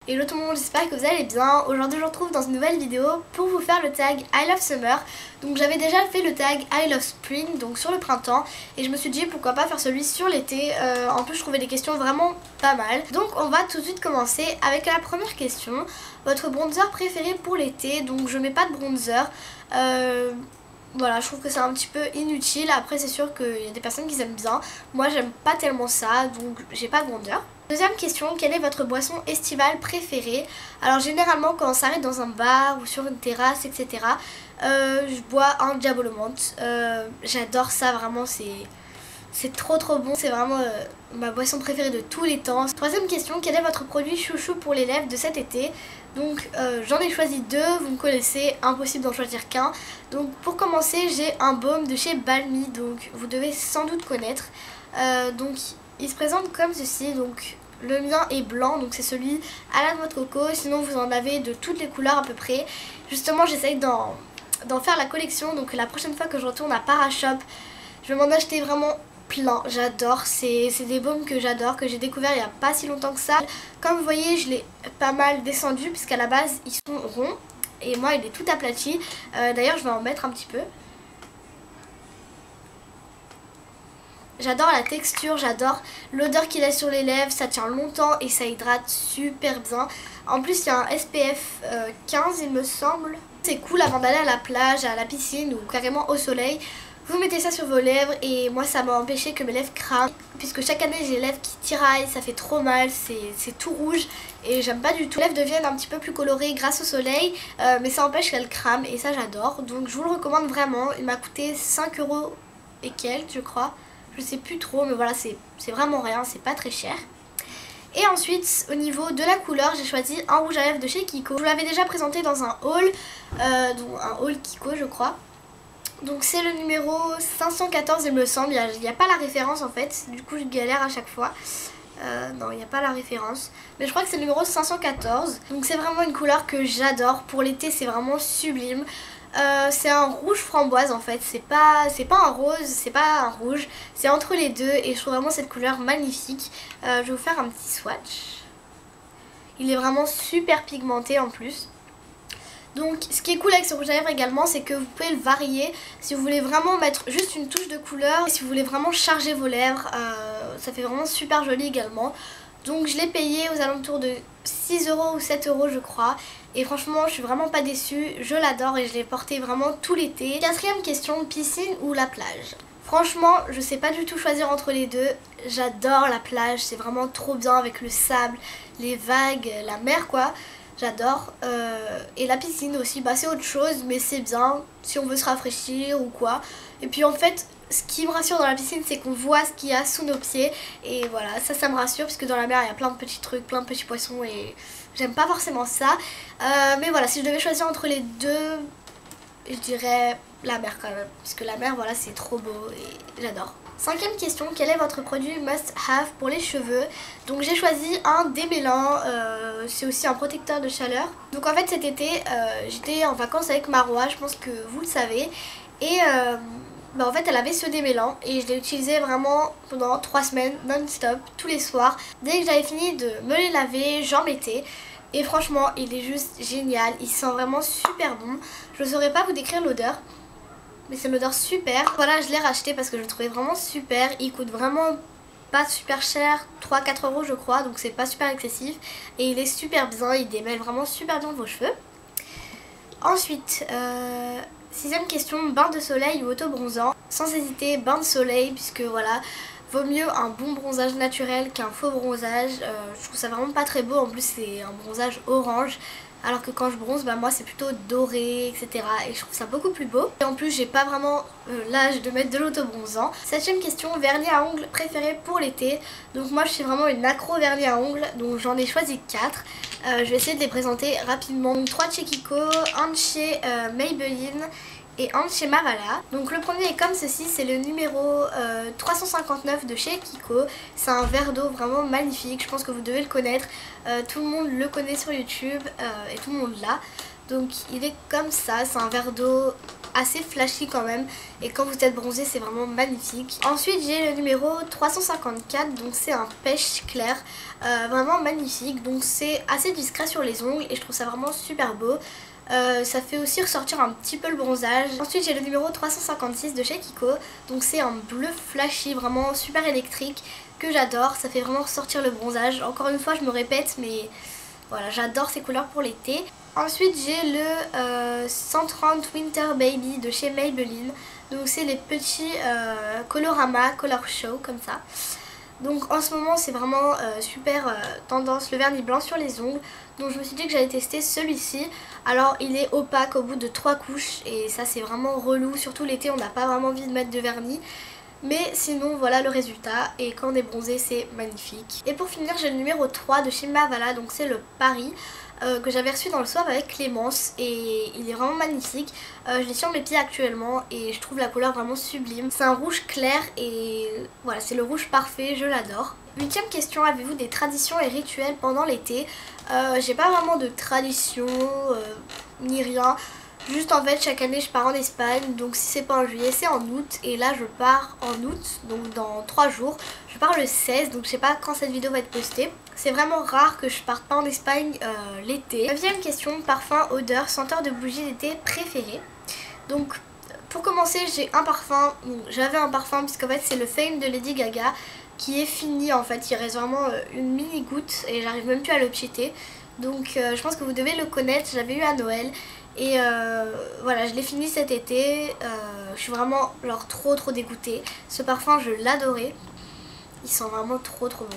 Hello tout le monde, j'espère que vous allez bien. Aujourd'hui je vous retrouve dans une nouvelle vidéo pour vous faire le tag I love summer. Donc j'avais déjà fait le tag I love spring, donc sur le printemps, et je me suis dit pourquoi pas faire celui sur l'été. En plus je trouvais les questions vraiment pas mal. Donc on va tout de suite commencer avec la première question. Votre bronzer préféré pour l'été? Donc je mets pas de bronzer. Voilà, je trouve que c'est un petit peu inutile. Après c'est sûr qu'il y a des personnes qui aiment bien. Moi j'aime pas tellement ça, donc j'ai pas de bronzer. Deuxième question, quelle est votre boisson estivale préférée? Alors généralement quand on s'arrête dans un bar ou sur une terrasse, etc. Je bois un Diabolo Menthe. J'adore ça, vraiment, c'est trop bon. C'est vraiment ma boisson préférée de tous les temps. Troisième question, quel est votre produit chouchou pour les lèvres de cet été? Donc j'en ai choisi deux, vous me connaissez, impossible d'en choisir qu'un. Donc pour commencer, j'ai un baume de chez Balmy, donc vous devez sans doute connaître. Donc il se présente comme ceci, donc le mien est blanc, donc c'est celui à la noix de coco. Sinon vous en avez de toutes les couleurs à peu près. Justement j'essaye d'en faire la collection, donc la prochaine fois que je retourne à Parashop, je vais m'en acheter vraiment plein. J'adore, c'est des baumes que j'adore, que j'ai découvert il n'y a pas si longtemps que ça. Comme vous voyez, je l'ai pas mal descendu puisqu'à la base ils sont ronds et moi il est tout aplati. D'ailleurs je vais en mettre un petit peu. J'adore la texture, j'adore l'odeur qu'il a sur les lèvres, ça tient longtemps et ça hydrate super bien. En plus il y a un SPF 15 il me semble. C'est cool avant d'aller à la plage, à la piscine ou carrément au soleil. Vous mettez ça sur vos lèvres et moi ça m'a empêché que mes lèvres crament. Puisque chaque année j'ai les lèvres qui tiraillent, ça fait trop mal, c'est tout rouge et j'aime pas du tout. Les lèvres deviennent un petit peu plus colorées grâce au soleil, mais ça empêche qu'elles crament et ça j'adore. Donc je vous le recommande vraiment, il m'a coûté 5 € et quelques je crois. Je sais plus trop, mais voilà, c'est vraiment rien, c'est pas très cher. Et ensuite, au niveau de la couleur, j'ai choisi un rouge à lèvres de chez Kiko. Je vous l'avais déjà présenté dans un haul, donc un haul Kiko je crois. Donc c'est le numéro 514 il me semble, il n'y a pas la référence en fait, du coup je galère à chaque fois. Non, il n'y a pas la référence, mais je crois que c'est le numéro 514. Donc c'est vraiment une couleur que j'adore, pour l'été c'est vraiment sublime. C'est un rouge framboise en fait, c'est pas un rose, c'est pas un rouge, c'est entre les deux et je trouve vraiment cette couleur magnifique. Je vais vous faire un petit swatch. Il est vraiment super pigmenté en plus. Donc ce qui est cool avec ce rouge à lèvres également, c'est que vous pouvez le varier si vous voulez vraiment mettre juste une touche de couleur, et si vous voulez vraiment charger vos lèvres, ça fait vraiment super joli également. Donc je l'ai payé aux alentours de 6 € ou 7 € je crois. Et franchement je suis vraiment pas déçue, je l'adore et je l'ai porté vraiment tout l'été. Quatrième question, piscine ou la plage? Franchement je sais pas du tout choisir entre les deux. J'adore la plage, c'est vraiment trop bien avec le sable, les vagues, la mer quoi. J'adore. Et la piscine aussi, bah c'est autre chose mais c'est bien si on veut se rafraîchir ou quoi. Et puis en fait ce qui me rassure dans la piscine c'est qu'on voit ce qu'il y a sous nos pieds. Et voilà, ça me rassure parce que dans la mer il y a plein de petits trucs, plein de petits poissons et j'aime pas forcément ça. Mais voilà, si je devais choisir entre les deux, je dirais la mer quand même. Parce que la mer voilà c'est trop beau et j'adore. Cinquième question, quel est votre produit must have pour les cheveux? Donc j'ai choisi un démêlant, c'est aussi un protecteur de chaleur. Donc en fait cet été j'étais en vacances avec Marois, je pense que vous le savez. Et bah en fait elle avait ce démêlant et je l'ai utilisé vraiment pendant 3 semaines non-stop, tous les soirs. Dès que j'avais fini de me les laver, j'en mettais. Et franchement il est juste génial, il sent vraiment super bon. Je ne saurais pas vous décrire l'odeur, mais c'est une odeur super. Voilà, je l'ai racheté parce que je le trouvais vraiment super. Il coûte vraiment pas super cher, 3-4 € je crois, donc c'est pas super excessif. Et il est super bien, il démêle vraiment super bien vos cheveux. Ensuite, sixième question, bain de soleil ou auto-bronzant? Sans hésiter, bain de soleil, puisque voilà, vaut mieux un bon bronzage naturel qu'un faux bronzage. Je trouve ça vraiment pas très beau, en plus c'est un bronzage orange. Alors que quand je bronze, bah moi c'est plutôt doré, etc. Et je trouve ça beaucoup plus beau. Et en plus j'ai pas vraiment l'âge de mettre de l'auto-bronzant. Septième question, vernis à ongles préféré pour l'été? Donc moi je suis vraiment une accro vernis à ongles, donc j'en ai choisi 4. Je vais essayer de les présenter rapidement. Donc 3 de chez Kiko, un de chez Maybelline et un de chez Mavala. Donc le premier est comme ceci, c'est le numéro 359 de chez Kiko. C'est un verre d'eau vraiment magnifique, je pense que vous devez le connaître. Tout le monde le connaît sur YouTube et tout le monde l'a. Donc il est comme ça, c'est un verre d'eau assez flashy quand même. Et quand vous êtes bronzé, c'est vraiment magnifique. Ensuite, j'ai le numéro 354, donc c'est un pêche clair. Vraiment magnifique, donc c'est assez discret sur les ongles et je trouve ça vraiment super beau. Ça fait aussi ressortir un petit peu le bronzage. Ensuite j'ai le numéro 356 de chez Kiko. Donc c'est un bleu flashy, vraiment super électrique, que j'adore. Ça fait vraiment ressortir le bronzage. Encore une fois je me répète, mais voilà, j'adore ces couleurs pour l'été. Ensuite j'ai le 130 Winter Baby de chez Maybelline. Donc c'est les petits Colorama, Color Show comme ça. Donc en ce moment c'est vraiment super tendance le vernis blanc sur les ongles. Donc je me suis dit que j'allais tester celui-ci. Alors il est opaque au bout de 3 couches et ça c'est vraiment relou. Surtout l'été on n'a pas vraiment envie de mettre de vernis. Mais sinon voilà le résultat et quand on est bronzé c'est magnifique. Et pour finir j'ai le numéro 3 de chez Mavala, donc c'est le Paris. Que j'avais reçu dans le swap avec Clémence et il est vraiment magnifique. Je l'ai sur mes pieds actuellement et je trouve la couleur vraiment sublime. C'est un rouge clair et voilà, c'est le rouge parfait, je l'adore. 8ème question, avez-vous des traditions et rituels pendant l'été? J'ai pas vraiment de tradition ni rien. Juste en fait chaque année je pars en Espagne, donc si c'est pas en juillet c'est en août. Et là je pars en août, donc dans 3 jours. Je pars le 16, donc je sais pas quand cette vidéo va être postée. C'est vraiment rare que je parte pas en Espagne l'été. 9ème question, parfum, odeur, senteur de bougie d'été préféré. Donc pour commencer j'ai un parfum, j'avais un parfum puisqu'en fait c'est le Fame de Lady Gaga qui est fini en fait. Il reste vraiment une mini goutte et j'arrive même plus à le pcheter. Donc je pense que vous devez le connaître, j'avais eu à Noël. Et voilà, je l'ai fini cet été. Je suis vraiment genre trop dégoûtée. Ce parfum je l'adorais. Il sent vraiment trop bon.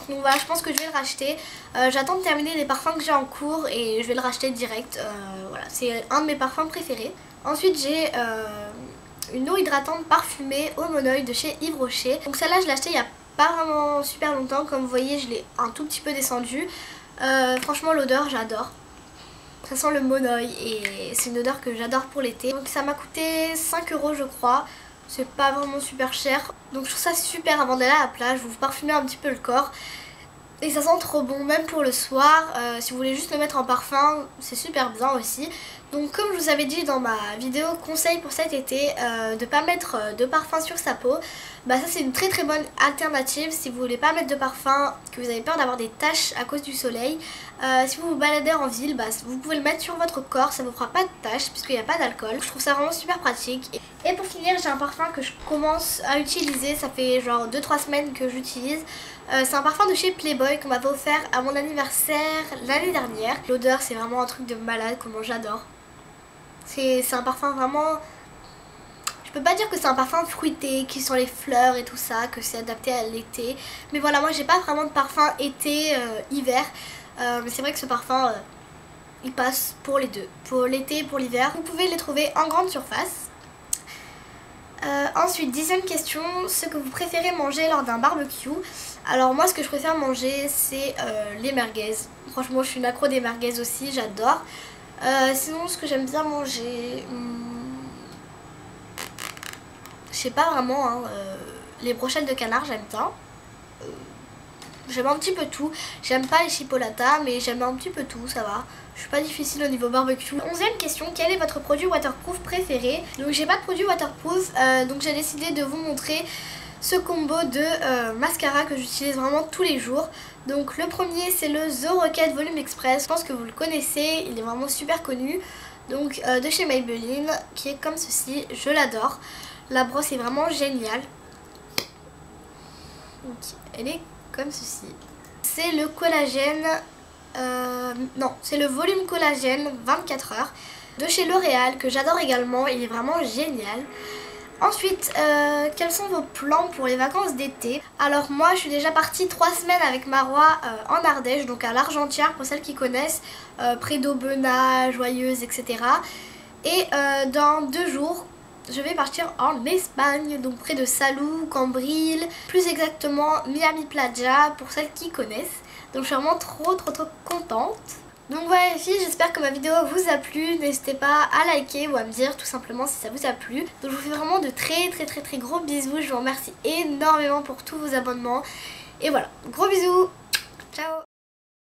Donc voilà, je pense que je vais le racheter. J'attends de terminer les parfums que j'ai en cours et je vais le racheter direct. Voilà, c'est un de mes parfums préférés. Ensuite j'ai une eau hydratante parfumée au monoeil de chez Yves Rocher. Donc celle-là je l'ai achetée il n'y a pas vraiment super longtemps. Comme vous voyez je l'ai un tout petit peu descendue. Franchement l'odeur j'adore. Ça sent le monoeil et c'est une odeur que j'adore pour l'été. Donc ça m'a coûté 5 € je crois. C'est pas vraiment super cher. Donc je trouve ça super avant d'aller à la plage. Vous parfumez un petit peu le corps. Et ça sent trop bon même pour le soir. Si vous voulez juste le mettre en parfum, c'est super bien aussi. Donc comme je vous avais dit dans ma vidéo conseil pour cet été, de pas mettre de parfum sur sa peau. Bah ça c'est une très bonne alternative si vous voulez pas mettre de parfum, que vous avez peur d'avoir des taches à cause du soleil. Si vous vous baladez en ville, bah, vous pouvez le mettre sur votre corps, ça vous fera pas de taches puisqu'il n'y a pas d'alcool. Je trouve ça vraiment super pratique. Et pour finir j'ai un parfum que je commence à utiliser, ça fait genre 2-3 semaines que j'utilise. C'est un parfum de chez Playboy qu'on m'avait offert à mon anniversaire l'année dernière. L'odeur c'est vraiment un truc de malade, comment j'adore. C'est un parfum vraiment... Je peux pas dire que c'est un parfum fruité, qui sent les fleurs et tout ça, que c'est adapté à l'été. Mais voilà, moi j'ai pas vraiment de parfum été, hiver. Mais c'est vrai que ce parfum, il passe pour les deux. Pour l'été et pour l'hiver. Vous pouvez les trouver en grande surface. Ensuite, 10ème question, ce que vous préférez manger lors d'un barbecue. Alors moi ce que je préfère manger c'est les merguez. Franchement je suis une accro des merguez aussi, j'adore. Sinon ce que j'aime bien manger, je sais pas vraiment, hein, les brochettes de canard j'aime bien. J'aime un petit peu tout. J'aime pas les chipolatas mais j'aime un petit peu tout, ça va. Je suis pas difficile au niveau barbecue. 11ème question, quel est votre produit waterproof préféré? Donc j'ai pas de produit waterproof, donc j'ai décidé de vous montrer ce combo de mascara que j'utilise vraiment tous les jours. Donc le premier c'est le The Rocket Volume Express. Je pense que vous le connaissez, il est vraiment super connu. Donc de chez Maybelline, qui est comme ceci, je l'adore. La brosse est vraiment géniale. Donc, elle est comme ceci. C'est le collagène, non c'est le volume collagène 24 heures de chez L'Oréal que j'adore également, il est vraiment génial. Ensuite, quels sont vos plans pour les vacances d'été? Alors moi je suis déjà partie 3 semaines avec Marois en Ardèche, donc à l'Argentière pour celles qui connaissent, près d'Aubenas, Joyeuse, etc. Et dans 2 jours, je vais partir en Espagne, donc près de Salou, Cambril, plus exactement Miami Playa pour celles qui connaissent. Donc je suis vraiment trop contente. Donc voilà les filles, j'espère que ma vidéo vous a plu. N'hésitez pas à liker ou à me dire tout simplement si ça vous a plu. Donc je vous fais vraiment de très gros bisous. Je vous remercie énormément pour tous vos abonnements. Et voilà, gros bisous. Ciao.